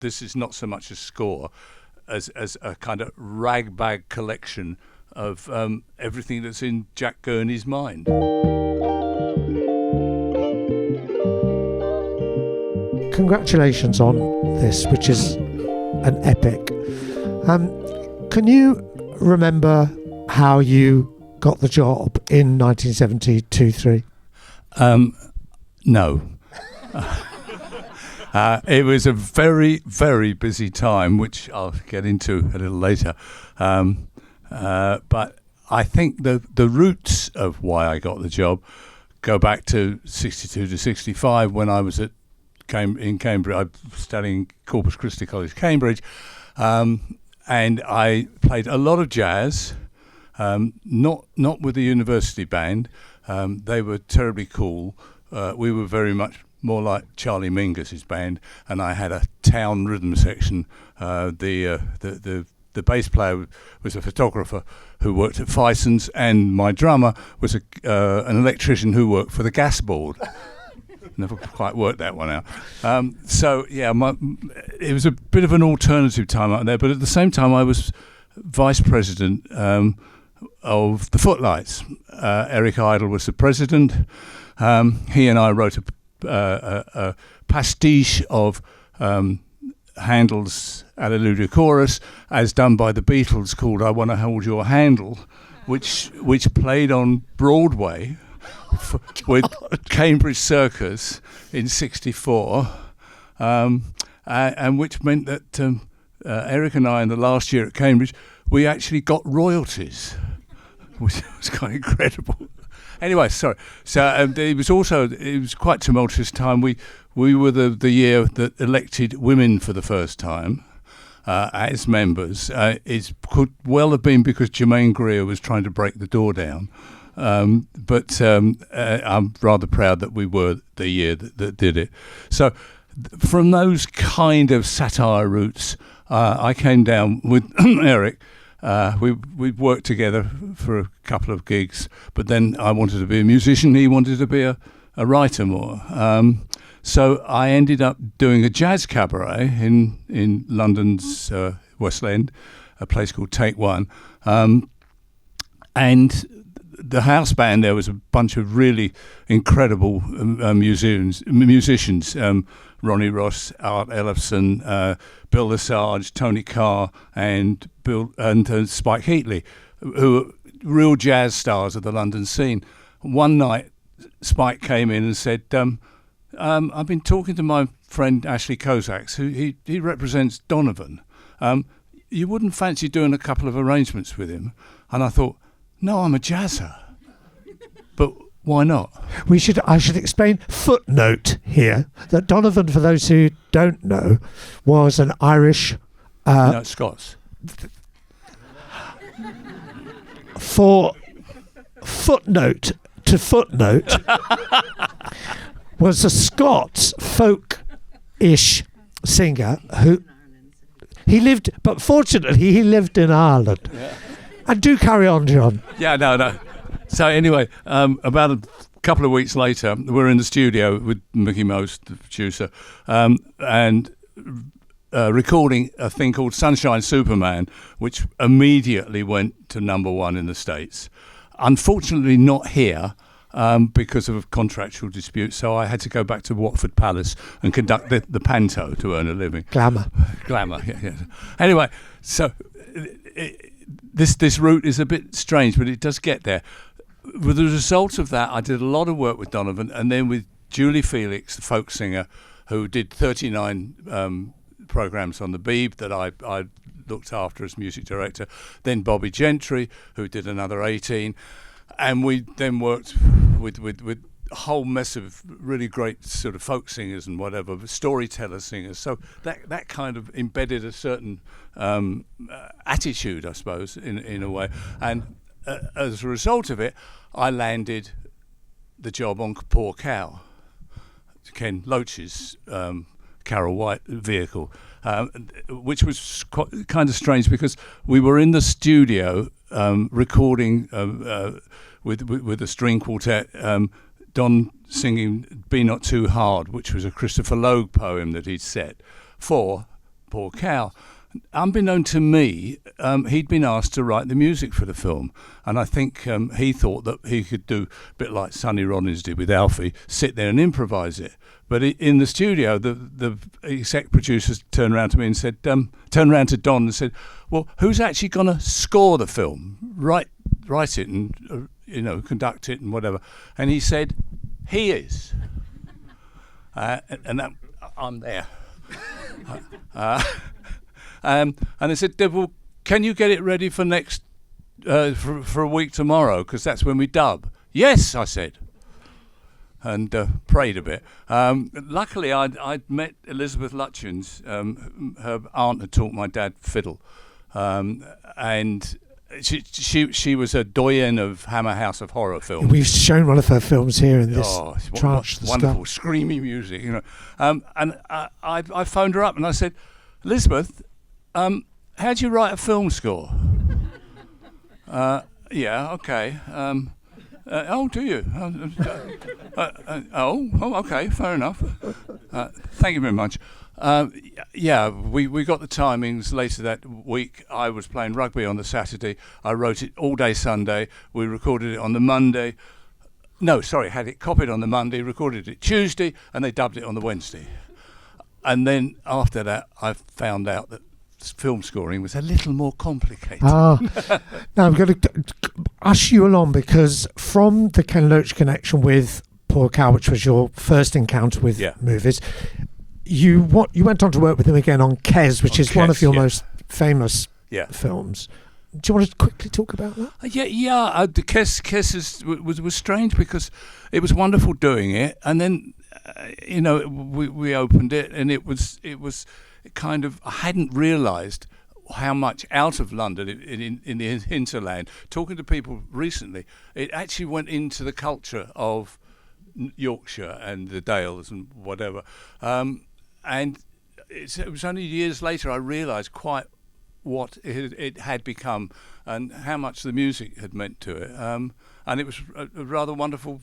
this is not so much a score as a kind of ragbag collection of everything that's in Jack Gurney's mind. Congratulations on this, which is an epic. Can you remember how you got the job in 1972-3? No. It was a very, very busy time, which I'll get into a little later. But I think the roots of why I got the job go back to 62 to 65 when I was in Cambridge. I was studying Corpus Christi College, Cambridge, and I played a lot of jazz, not with the university band. They were terribly cool. We were very much more like Charlie Mingus's band, and I had a town rhythm section. The bass player was a photographer who worked at Fison's, and my drummer was an electrician who worked for the gas board. Never quite worked that one out. So yeah, it was a bit of an alternative time out there, but at the same time I was vice president of the Footlights. Eric Idle was the president. He and I wrote a pastiche of Handel's Alleluia Chorus, as done by the Beatles, called "I Want to Hold Your Handle," which played on Broadway with Cambridge Circus in '64, and which meant that Eric and I, in the last year at Cambridge, we actually got royalties, which was kind of incredible. Anyway, sorry. So it was quite tumultuous time. We were the year that elected women for the first time as members. It could well have been because Germaine Greer was trying to break the door down. But I'm rather proud that we were the year that did it. So from those kind of satire roots, I came down with Eric. We worked together for a couple of gigs, but then I wanted to be a musician. He wanted to be a writer more. So I ended up doing a jazz cabaret in London's West End, a place called Take One. And the house band there was a bunch of really incredible musicians. Ronnie Ross, Art Ellefson, Bill Lesage, Tony Carr, and Spike Heatley, who were real jazz stars of the London scene. One night, Spike came in and said, "I've been talking to my friend Ashley Kozaks, who he represents Donovan. You wouldn't fancy doing a couple of arrangements with him?" And I thought, no, I'm a jazzer, but why not? I should explain, footnote here, that Donovan, for those who don't know, was an Irish... no, Scots. For footnote to footnote, was a Scots folk-ish singer who... But fortunately, he lived in Ireland. Yeah. And do carry on, John. Yeah, no. So anyway, about a couple of weeks later, we're in the studio with Mickey Most, the producer, and recording a thing called Sunshine Superman, which immediately went to #1 in the States. Unfortunately not here, because of contractual disputes, so I had to go back to Watford Palace and conduct the panto to earn a living. Glamour, yeah. Anyway, so... This route is a bit strange, but it does get there. With the result of that, I did a lot of work with Donovan, and then with Julie Felix, the folk singer, who did 39 programmes on the Beeb that I looked after as music director. Then Bobby Gentry, who did another 18, and we then worked with a whole mess of really great sort of folk singers and whatever, storyteller singers. So that kind of embedded a certain attitude, I suppose, in a way. And as a result of it, I landed the job on Poor Cow, Ken Loach's Carol White vehicle, which was kind of strange because we were in the studio recording with a string quartet, Don singing "Be Not Too Hard," which was a Christopher Logue poem that he'd set for Poor Cow. Unbeknown to me, he'd been asked to write the music for the film, and I think he thought that he could do a bit like Sonny Rollins did with Alfie, sit there and improvise it. But in the studio, the exec producers turned around to me and said, turned around to Don and said, "Well, who's actually going to score the film? Write it and conduct it and whatever." And he said, "He is," and that, I'm there. And they said, "Well, can you get it ready for next for a week tomorrow? Because that's when we dub." "Yes," I said, and prayed a bit. Luckily, I'd met Elizabeth Lutchins. Her aunt had taught my dad fiddle, and she was a doyen of Hammer House of Horror films. We've shown one of her films here in this tranche. Wonderful, screamy music, And I phoned her up and I said, "Elizabeth, how do you write a film score?" "Yeah, okay. Oh, do you? Okay, fair enough. Thank you very much." We got the timings later that week. I was playing rugby on the Saturday. I wrote it all day Sunday. We recorded it on the Monday. Had it copied on the Monday, recorded it Tuesday, and they dubbed it on the Wednesday. And then after that, I found out that film scoring was a little more complicated. Now I'm going to usher you along, because from the Ken Loach connection with Poor Cow, which was your first encounter with movies, you went on to work with him again on Kes, which is one of your most famous films. Do you want to quickly talk about that? The Kes was strange because it was wonderful doing it, and then we opened it, and it was kind of, I hadn't realised how much out of London in the hinterland. Talking to people recently, it actually went into the culture of Yorkshire and the Dales and whatever. And it was only years later I realised quite what it had become and how much the music had meant to it. And it was a rather wonderful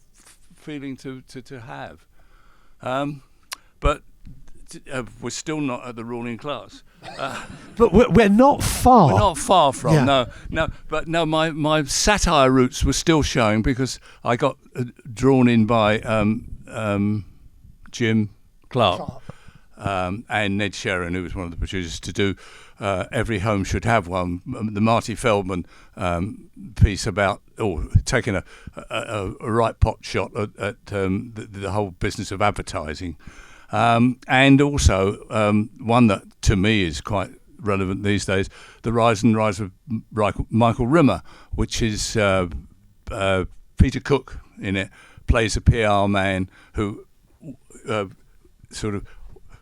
feeling to have. But we're still not at the ruling class. But we're not far. We're not far from, no. My satire roots were still showing, because I got drawn in by Jim Clark. And Ned Sherrin, who was one of the producers, to do Every Home Should Have One, the Marty Feldman piece about taking a right pot shot at the whole business of advertising. And also one that to me is quite relevant these days, The Rise and Rise of Michael Rimmer, which is Peter Cook in it, plays a PR man who sort of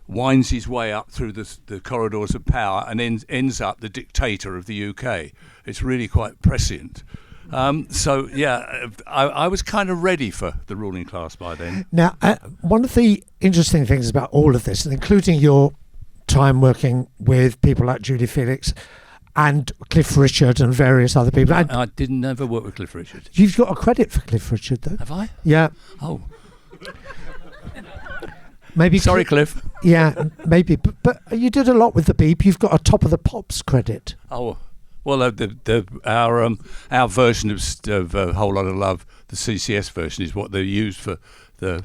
winds his way up through the corridors of power and ends up the dictator of the UK. It's really quite prescient. I was kind of ready for the ruling class by then. Now, one of the interesting things about all of this, and including your time working with people like Julie Felix and Cliff Richard and various other people. I didn't ever work with Cliff Richard. You've got a credit for Cliff Richard, though. Have I? Yeah. Oh. Maybe. Sorry, Cliff. Yeah, maybe. But you did a lot with the Beep. You've got a Top of the Pops credit. Oh, well, our version of A Whole Lot of Love, the CCS version, is what they used for the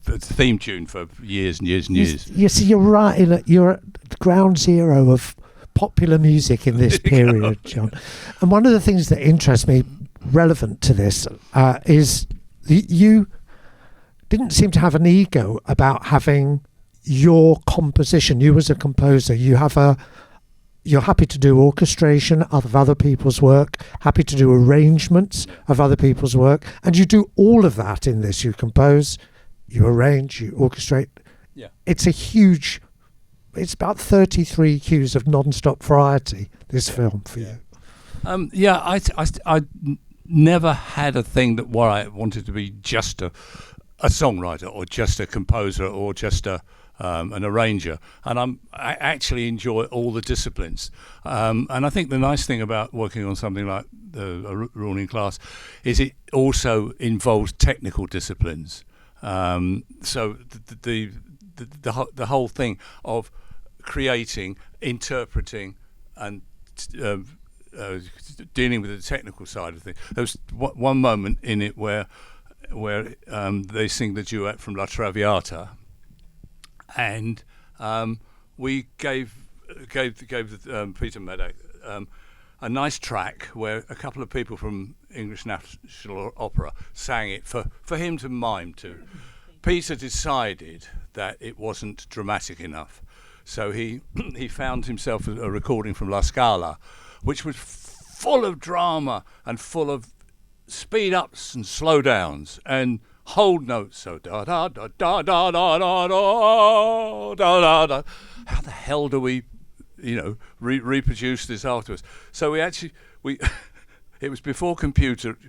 theme tune for years and years and years. You see, you're right. You're at ground zero of popular music in this period, John. And one of the things that interests me, relevant to this, is you didn't seem to have an ego about having your composition. You as a composer, you're happy to do orchestration of other people's work, happy to do arrangements of other people's work, and you do all of that in this. You compose, you arrange, you orchestrate. Yeah. It's about 33 cues of non-stop variety, this film for you. I never had a thing that where I wanted to be just a songwriter or just a composer or just an arranger, and I actually enjoy all the disciplines, and I think the nice thing about working on something like the ruling class is it also involves technical disciplines. So the whole thing of creating, interpreting, and dealing with the technical side of things. There was one moment in it where they sing the duet from La Traviata, and we gave Peter Medak a nice track where a couple of people from English National Opera sang it for him to mime to. Peter decided that it wasn't dramatic enough, so he found himself a recording from La Scala, which was full of drama and full of speed ups and slow downs and hold notes. So da da da da da da da da da da. How the hell do we, reproduce this afterwards? So we it was before computerized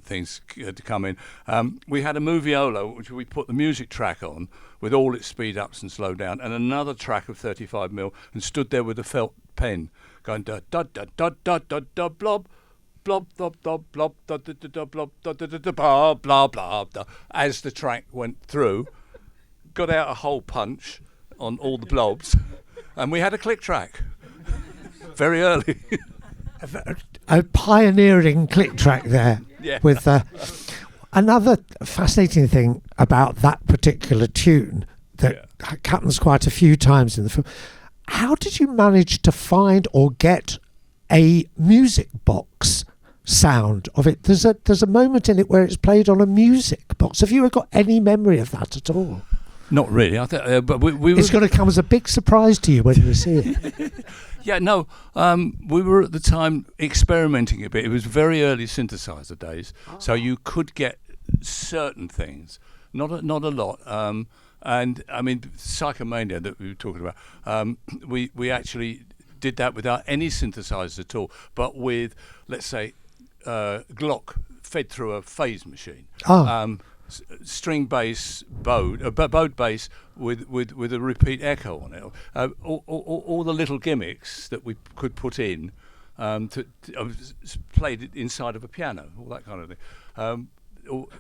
things to come in. We had a moviola which we put the music track on with all its speed ups and slow down, and another track of 35mm, and stood there with a felt pen going da da da da da da da blob blob blob blob blob da da da blob da da da blah blah blah blah. As the track went through, got out a hole punch on all the blobs, and we had a click track very early. A pioneering click track there. Yeah. With another fascinating thing about that particular tune that happens quite a few times in the film. How did you manage to find or get a music box sound of it? There's a moment in it where it's played on a music box. Have you ever got any memory of that at all? Not really. I think, but we it's going to come as a big surprise to you when you see it. Yeah, no. We were at the time experimenting a bit. It was very early synthesizer days, so you could get certain things, not a lot. And I mean, Psychomania that we were talking about. We actually did that without any synthesizers at all, but with, let's say, Glock fed through a phase machine. String bass bowed bass with a repeat echo on it. All the little gimmicks that we could put in played it inside of a piano, all that kind of thing.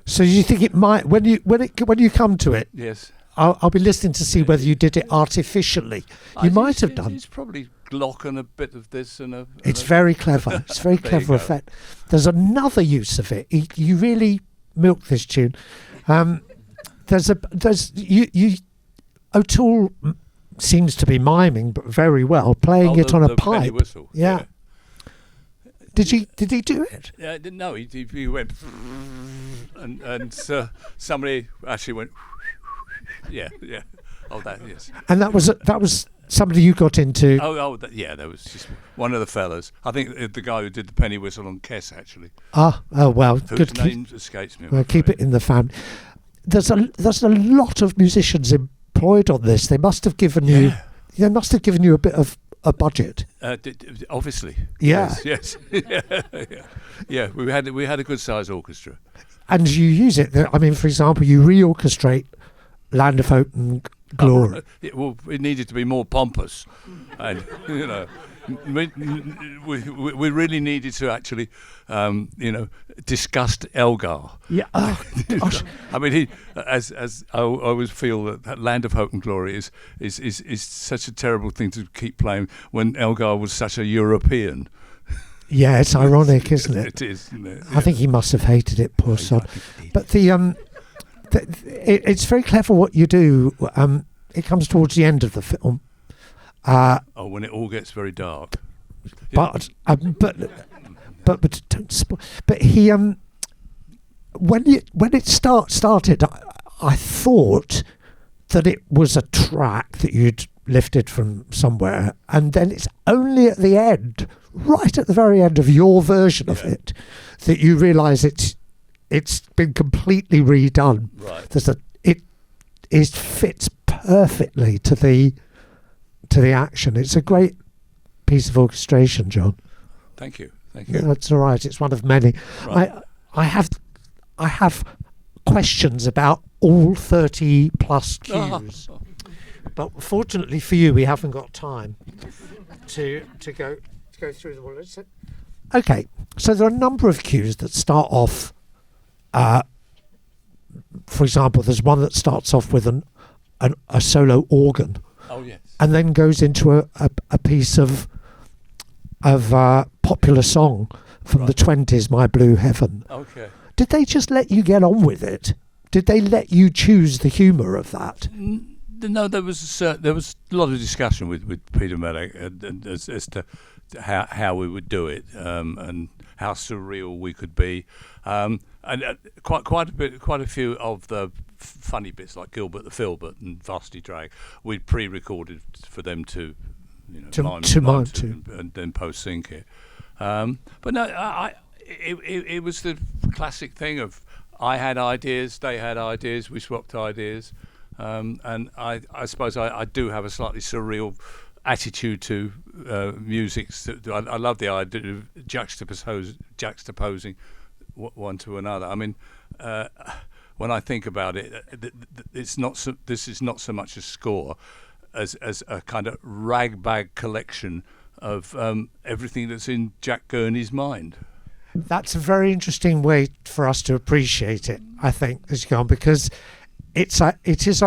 So you think it might when you come to it? Yes. I'll be listening to see whether you did it artificially. You might have done. It's probably Glock and a bit of this and a. It's very clever. It's very clever effect. There's another use of it. You really milk this tune. O'Toole seems to be miming, but very well, playing it on a pipe. Penny whistle. Yeah. Did he do it? No, he went, and somebody actually went. Yeah. Oh, that yes. And that was somebody you got into. That was just one of the fellas. I think the guy who did the penny whistle on Kess, actually. Well, whose name escapes me. Well, keep it in the family. There's a lot of musicians employed on this. They must have given you. They must have given you a bit of a budget. Obviously. Yeah. Yes. Yeah. We had a good sized orchestra. And you use it. I mean, for example, you reorchestrate Land of Hope and Glory. It needed to be more pompous, and we really needed to actually, disgust Elgar. Yeah. Oh, gosh. I mean, as I always feel that Land of Hope and Glory is such a terrible thing to keep playing when Elgar was such a European. Yeah, it's ironic, isn't it? It is. Isn't it? I think he must have hated it, poor son. But it's very clever what you do. It comes towards the end of the film. When it all gets very dark. But don't spoil. But he when it started, I thought that it was a track that you'd lifted from somewhere, and then it's only at the end, right at the very end of your version of it, that you realise it's been completely redone. Right. It fits perfectly to the action. It's a great piece of orchestration, John. Thank you. That's all right. It's one of many. Right. I have questions about all 30 plus cues, but fortunately for you, we haven't got time to go through them all. Okay, so there are a number of cues that start off. For example, there's one that starts off with an a solo organ, Oh yes. and then goes into a piece of popular song from the 20s, My Blue Heaven. Okay. Did they just let you get on with it? Did they let you choose the humour of that? No, there was a lot of discussion with Peter Medak as to how we would do it, and how surreal we could be, and quite a few of the funny bits like Gilbert the Filbert and Varsity Drag we'd pre-recorded for them to mime to and then post sync it. But no, it was the classic thing of I had ideas, they had ideas, we swapped ideas, and I suppose I do have a slightly surreal attitude to music. I love the idea of juxtaposing one to another. I mean, when I think about it, this is not so much a score as a kind of ragbag collection of everything that's in Jack Gurney's mind. That's a very interesting way for us to appreciate it, I think, as you go on, because it is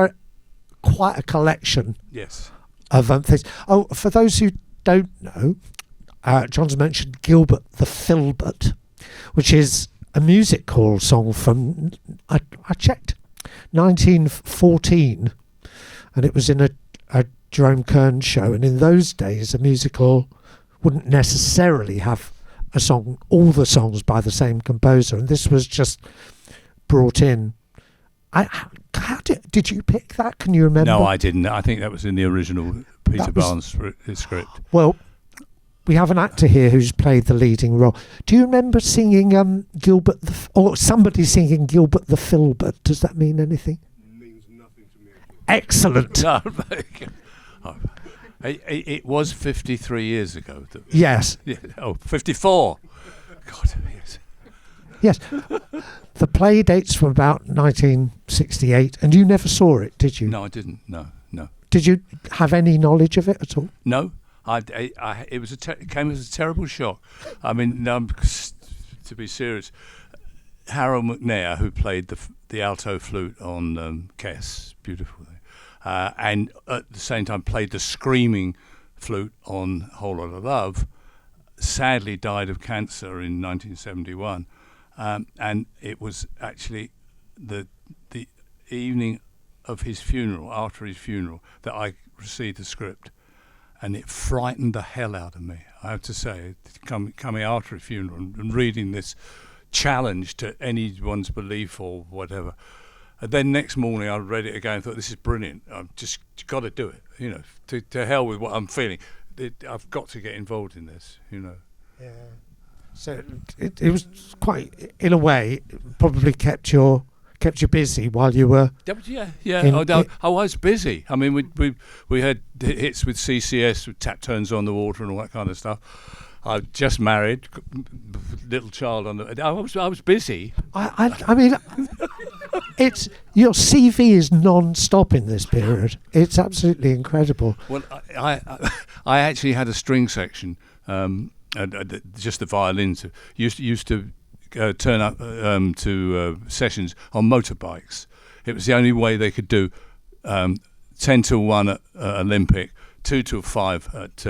quite a collection. Yes. Of things. Oh, for those who don't know, John's mentioned Gilbert the Filbert, which is a music hall song from, I checked, 1914, and it was in a Jerome Kern show. And in those days, a musical wouldn't necessarily have all the songs by the same composer, and this was just brought in. Did you pick that? Can you remember? No, I didn't. I think that was in the original Peter Barnes script. Well, we have an actor here who's played the leading role. Do you remember singing Gilbert or somebody singing Gilbert the Filbert? Does that mean anything? It means nothing to me. Excellent. No, it was 53 years ago. Yes. Yeah, 54. God, yes. Yes. The play dates from about 1968, and you never saw it, did you? No, I didn't. No. Did you have any knowledge of it at all? No. It came as a terrible shock. I mean, to be serious, Harold McNair, who played the alto flute on Kess, beautiful thing, and at the same time played the screaming flute on Whole Lotta Love, sadly died of cancer in 1971. And it was actually the evening of his funeral, after his funeral, that I received the script, and it frightened the hell out of me, I have to say, coming after a funeral and reading this challenge to anyone's belief or whatever. And then next morning I read it again and thought, this is brilliant, I've just got to do it, to hell with what I'm feeling. I've got to get involved in this, Yeah. So it was quite, in a way, probably kept you busy while you were. Yeah. I was busy. I mean, we had hits with CCS, with Tap Turns on the Water and all that kind of stuff. I just married, little child on the. I was busy. I mean, it's your CV is non-stop in this period. It's absolutely incredible. Well, I actually had a string section. Just the violins used to turn up to sessions on motorbikes. It was the only way they could do 10 till 1 at Olympic, 2 till 5 at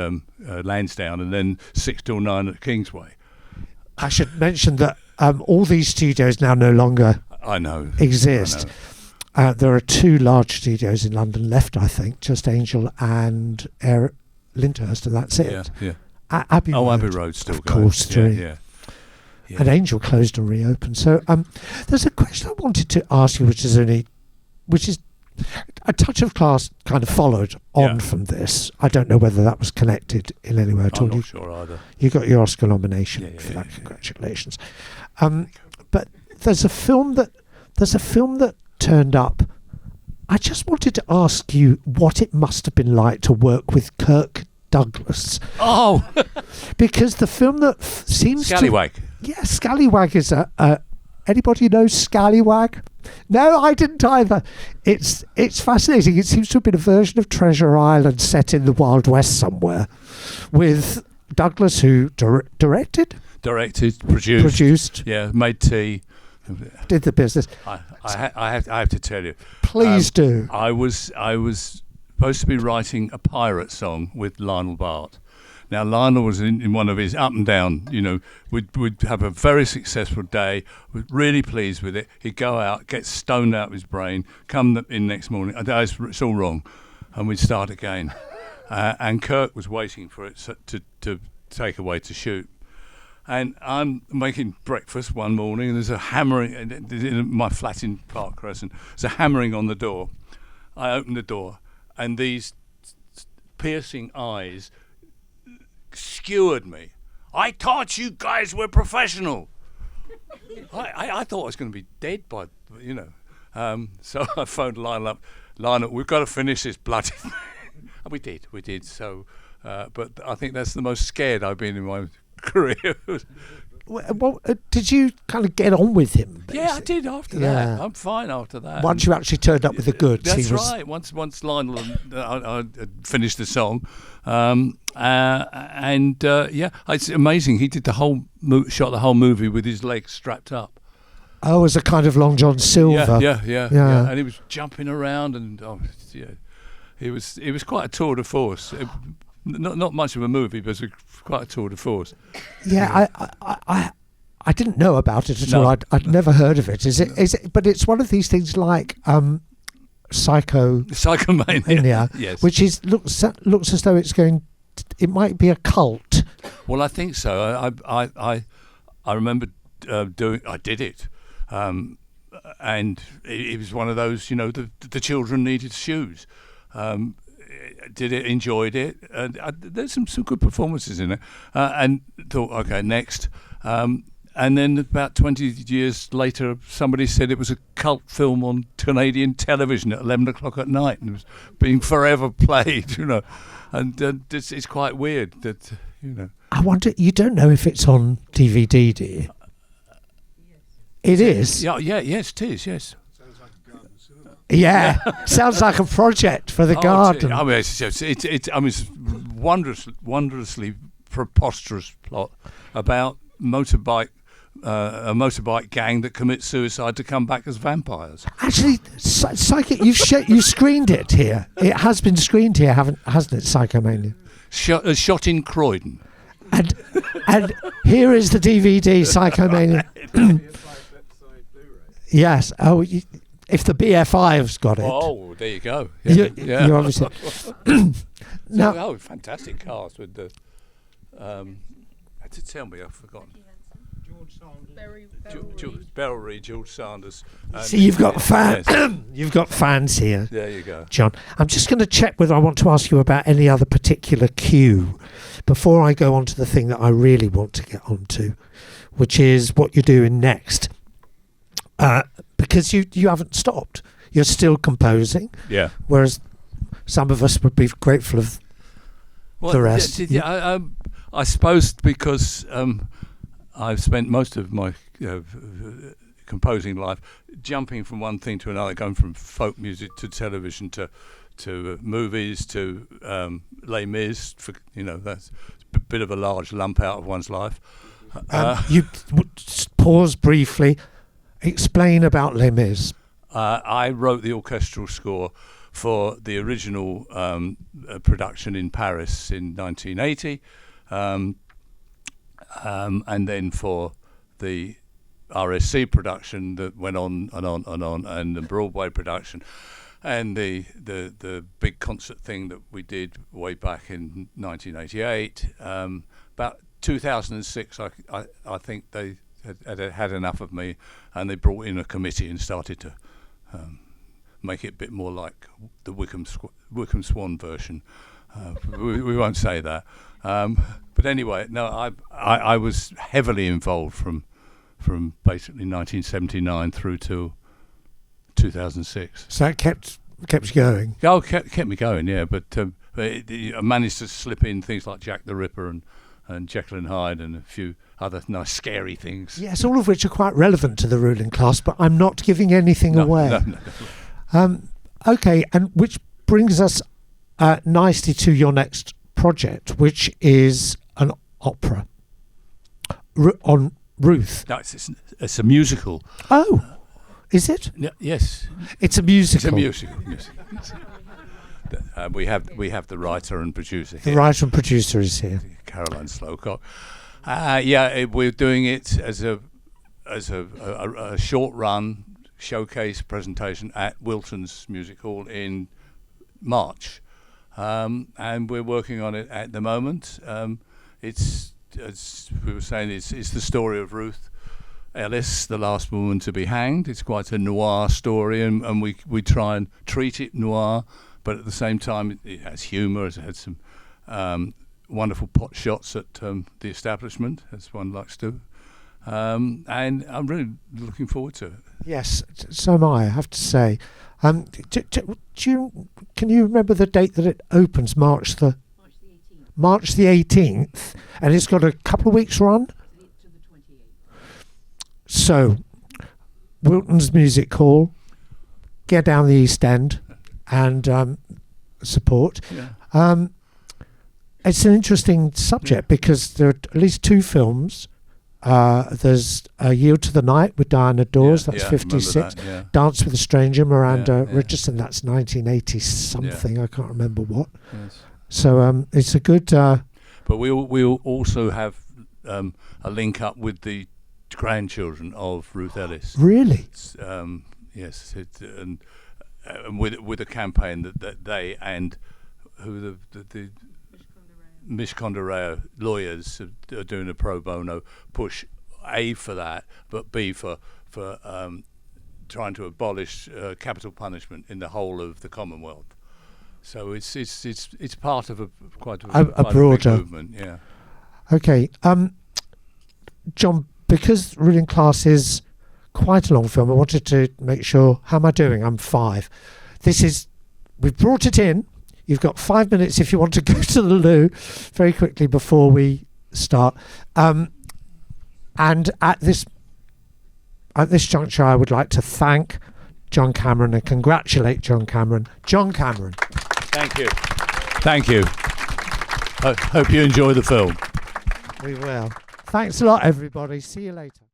Lansdowne, and then 6 till 9 at Kingsway. I should mention that all these studios now no longer exist. There are 2 large studios in London left, I think, just Angel and Lyndhurst, and that's it. Yeah. Abbey Road's still of going. Course, Yeah. And Angel closed and reopened. So there's a question I wanted to ask you, which is a touch of class kind of followed on from this. I don't know whether that was connected in any way at all. I'm not sure either. You got your Oscar nomination for that. Congratulations. But there's a film that turned up. I just wanted to ask you what it must have been like to work with Kirk Douglas. Oh, because the film that seems Scallywag. Scallywag is anybody know Scallywag? No, I didn't either. It's fascinating. It seems to have been a version of Treasure Island set in the Wild West somewhere, with Douglas, who directed, produced, made tea, did the business. I have to tell you. Please do. I was supposed to be writing a pirate song with Lionel Bart. Now Lionel was in one of his up and down. We'd have a very successful day. We're really pleased with it. He'd go out, get stoned out of his brain, come in next morning. It's all wrong, and we'd start again. And Kirk was waiting for it to take away to shoot. And I'm making breakfast one morning, and there's a hammering in my flat in Park Crescent. There's a hammering on the door. I open the door, and these piercing eyes skewered me. I thought you guys were professional. I thought I was going to be dead by, So I phoned Lionel up. Lionel, we've got to finish this bloody thing. And we did. So, but I think that's the most scared I've been in my career. Well, did you kind of get on with him? Basically? Yeah, I did after that. I'm fine after that. Once you actually turned up with the goods. That's right. Once Lionel I finished the song, it's amazing. He did shot the whole movie with his legs strapped up. Oh, as a kind of Long John Silver. Yeah. And he was jumping around, and it was quite a tour de force. Not much of a movie, but it was quite a tour de force. Yeah, I didn't know about it at all. I'd never heard of it. Is it? But it's one of these things like Psychomania, yes. Which looks as though it might be a cult. Well, I think so. I remember I did it, and it was one of those. The children needed shoes. Did it, enjoyed it. There's some good performances in it, and thought, okay, next. And then about 20 years later, somebody said it was a cult film on Canadian television at 11 o'clock at night, and it was being forever played. And it's quite weird that. I wonder. You don't know if it's on DVD, do you? It is. Yeah. Yes, it is. Yes. Yeah, sounds like a project for the garden. I mean, it's wondrously preposterous plot about a motorbike gang that commits suicide to come back as vampires. Actually, Psychic, you've screened it here. It has been screened here, hasn't it? Psychomania. Shot in Croydon. And here is the DVD, Psychomania. Yes. Oh. If the BFI's got it. Oh, there you go. Yeah. You're obviously. Fantastic cast with the. Tell me, I've forgotten. George Sanders. Beryl Reid, George Sanders. See, you've got fans. You've got fans here. There you go, John. I'm just going to check whether I want to ask you about any other particular cue before I go on to the thing that I really want to get onto, which is what you're doing next. Because you haven't stopped. You're still composing. Yeah. Whereas some of us would be grateful of the rest. I suppose because I've spent most of my composing life jumping from one thing to another, going from folk music to television to movies to Les Mis. That's a bit of a large lump out of one's life. You pause briefly. Explain about Les Mis. I wrote the orchestral score for the original production in Paris in 1980, and then for the RSC production that went on and on and on, and the Broadway production, and the big concert thing that we did way back in 1988. About 2006, I think they had enough of me, and they brought in a committee and started to make it a bit more like the Wickham Swan version. We won't say that, but anyway, no, I was heavily involved from basically 1979 through to 2006. So it kept you going. Oh, kept me going, yeah. But I managed to slip in things like Jack the Ripper and Jekyll and Hyde and a few other nice scary things. Yes, all of which are quite relevant to the ruling class, but I'm not giving anything away. No. Okay, and which brings us nicely to your next project, which is an opera on Ruth. No, it's a musical. Oh, is it? Yes, It's a musical. it's a musical. We have the writer and producer here. The writer and producer is here. Caroline Slowcock. We're doing it as a short run showcase presentation at Wilton's Music Hall in March, and we're working on it at the moment. It's, as we were saying, it's the story of Ruth Ellis, the last woman to be hanged. It's quite a noir story, and we try and treat it noir, but at the same time it has humour. It had some wonderful pot shots at the establishment, as one likes to, and I'm really looking forward to it. Yes, so am I have to say. Can you remember the date that it opens? March the 18th, and it's got a couple of weeks run. To the 28th. So, Wilton's Music Hall, get down the East End and support. Yeah. It's an interesting subject because there are at least two films. There's Yield to the Night with Diana Dawes, that's 56. That, yeah. Dance with a Stranger, Miranda Yeah. Richardson, that's 1980 something, I can't remember what. Yes. So it's a good... But we'll also have a link up with the grandchildren of Ruth Ellis. Really? Yes, and with a campaign that they and who the Mish Kondareo lawyers are doing a pro bono push, A, for that, but B, for trying to abolish capital punishment in the whole of the Commonwealth. So it's part of quite a broader big movement. Yeah. Okay, John, because Ruling Class is quite a long film, I wanted to make sure. How am I doing? I'm 5. We've brought it in. You've got 5 minutes if you want to go to the loo very quickly before we start. And at this juncture, I would like to thank John Cameron and congratulate John Cameron. John Cameron. Thank you. Thank you. Hope you enjoy the film. We will. Thanks a lot, everybody. See you later.